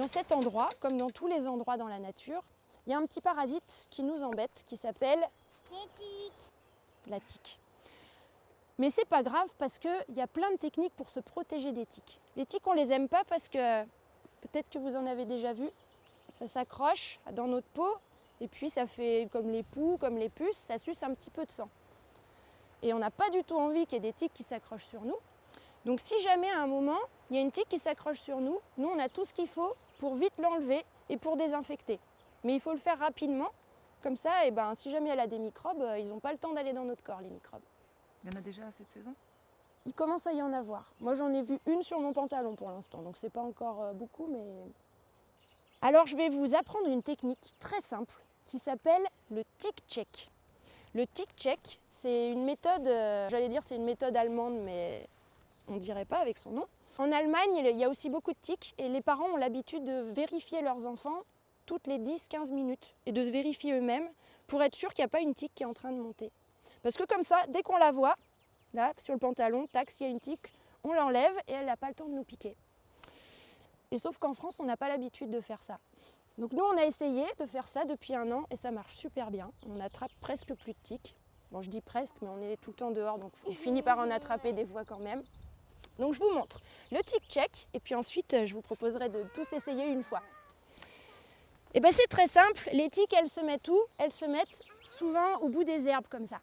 dans cet endroit, comme dans tous les endroits dans la nature, il y a un petit parasite qui nous embête, qui s'appelle la tique. Mais c'est pas grave parce qu'il y a plein de techniques pour se protéger des tiques. Les tiques, on les aime pas parce que, peut-être que vous en avez déjà vu, ça s'accroche dans notre peau et puis ça fait comme les poux, comme les puces, ça suce un petit peu de sang. Et on n'a pas du tout envie qu'il y ait des tiques qui s'accrochent sur nous. Donc si jamais à un moment, il y a une tique qui s'accroche sur nous, nous on a tout ce qu'il faut pour vite l'enlever et pour désinfecter. Mais il faut le faire rapidement, comme ça, si jamais elle a des microbes, ils n'ont pas le temps d'aller dans notre corps, les microbes. Il y en a déjà cette saison? Il commence à y en avoir. Moi j'en ai vu une sur mon pantalon pour l'instant, donc c'est pas encore beaucoup, mais... Alors je vais vous apprendre une technique très simple qui s'appelle le tick check. Le tick check, c'est une méthode, j'allais dire c'est une méthode allemande, mais on ne dirait pas avec son nom. En Allemagne, il y a aussi beaucoup de tiques et les parents ont l'habitude de vérifier leurs enfants toutes les 10-15 minutes et de se vérifier eux-mêmes pour être sûr qu'il n'y a pas une tique qui est en train de monter. Parce que comme ça, dès qu'on la voit, là, sur le pantalon, tac, s'il y a une tique, on l'enlève et elle n'a pas le temps de nous piquer. Et sauf qu'en France, on n'a pas l'habitude de faire ça. Donc nous, on a essayé de faire ça depuis 1 an et ça marche super bien. On attrape presque plus de tiques. Bon, je dis presque, mais on est tout le temps dehors, donc on finit par en attraper des fois quand même. Donc je vous montre le tick check et puis ensuite, je vous proposerai de tous essayer une fois. Et c'est très simple, les tiques, elles se mettent où? Elles se mettent souvent au bout des herbes comme ça.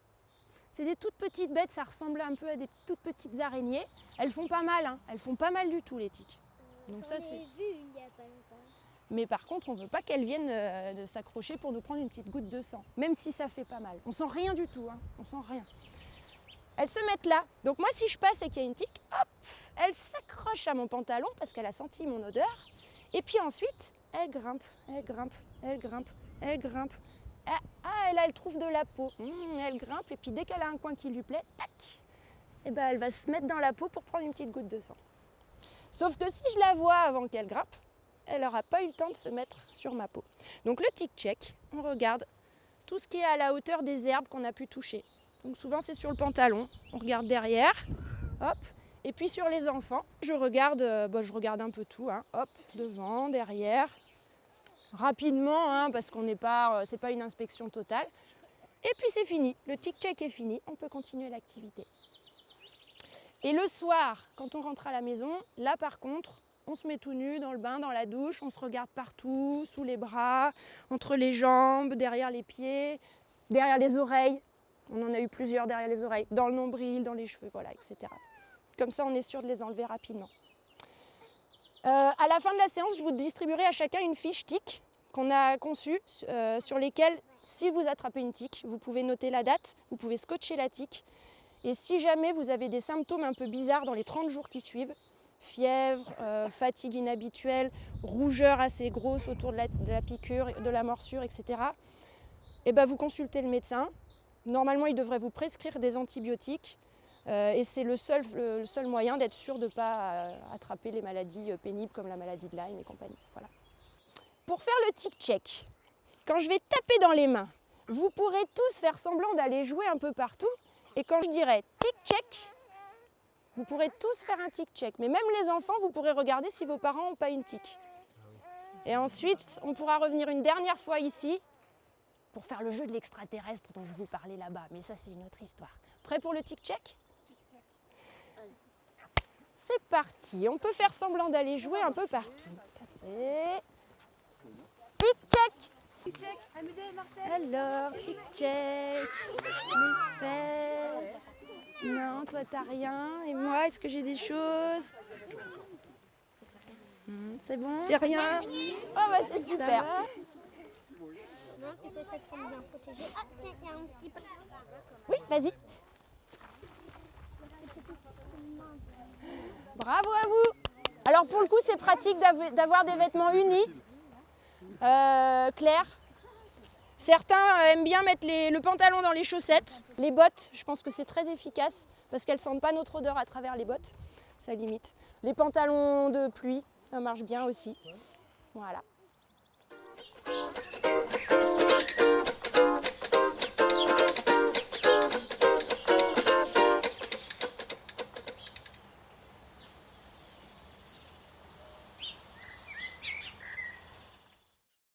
C'est des toutes petites bêtes, ça ressemble un peu à des toutes petites araignées. Elles font pas mal, hein. Elles font pas mal du tout les tiques. Donc ça, c'est... Mais par contre, on ne veut pas qu'elles viennent de s'accrocher pour nous prendre une petite goutte de sang, même si ça fait pas mal. On sent rien du tout, hein. On sent rien. Elles se mettent là. Donc moi, si je passe et qu'il y a une tique, hop, elle s'accroche à mon pantalon parce qu'elle a senti mon odeur. Et puis ensuite, elle grimpe, elle grimpe, elle grimpe, elle grimpe. Ah, elle trouve de la peau. Elle grimpe et puis dès qu'elle a un coin qui lui plaît, tac, elle va se mettre dans la peau pour prendre une petite goutte de sang. Sauf que si je la vois avant qu'elle grimpe, elle n'aura pas eu le temps de se mettre sur ma peau. Donc le tick check, on regarde tout ce qui est à la hauteur des herbes qu'on a pu toucher. Donc souvent c'est sur le pantalon, on regarde derrière, hop. Et puis sur les enfants, je regarde un peu tout, hein. Hop, devant, derrière, rapidement, hein, parce qu'on n'est pas, c'est pas une inspection totale. Et puis c'est fini, le tick check est fini, on peut continuer l'activité. Et le soir, quand on rentre à la maison, là par contre, on se met tout nu dans le bain, dans la douche, on se regarde partout, sous les bras, entre les jambes, derrière les pieds, derrière les oreilles. On en a eu plusieurs derrière les oreilles, dans le nombril, dans les cheveux, voilà, etc. Comme ça, on est sûr de les enlever rapidement. À la fin de la séance, je vous distribuerai à chacun une fiche tique qu'on a conçue, sur lesquelles, si vous attrapez une tique, vous pouvez noter la date, vous pouvez scotcher la tique. Et si jamais vous avez des symptômes un peu bizarres dans les 30 jours qui suivent, fièvre, fatigue inhabituelle, rougeur assez grosse autour de la piqûre, de la morsure, etc., vous consultez le médecin. Normalement, il devrait vous prescrire des antibiotiques et c'est le seul moyen d'être sûr de ne pas attraper les maladies pénibles comme la maladie de Lyme et compagnie. Voilà. Pour faire le tick check, quand je vais taper dans les mains, vous pourrez tous faire semblant d'aller jouer un peu partout et quand je dirai tick check, vous pourrez tous faire un tick check. Mais même les enfants, vous pourrez regarder si vos parents n'ont pas une tique. Et ensuite, on pourra revenir une dernière fois ici pour faire le jeu de l'extraterrestre dont je vous parlais là-bas. Mais ça, c'est une autre histoire. Prêt pour le tick check? C'est parti. On peut faire semblant d'aller jouer un peu partout. Et... tick check. Alors, tick check. Les fesses. Non, toi, t'as rien. Et moi, est-ce que j'ai des choses? C'est bon? J'ai rien? Oh, c'est super. Oui, vas-y. Bravo à vous. Alors pour le coup, c'est pratique d'avoir des vêtements unis, clairs. Certains aiment bien mettre le pantalon dans les chaussettes. Les bottes, je pense que c'est très efficace parce qu'elles ne sentent pas notre odeur à travers les bottes. Ça limite. Les pantalons de pluie, ça marche bien aussi. Voilà.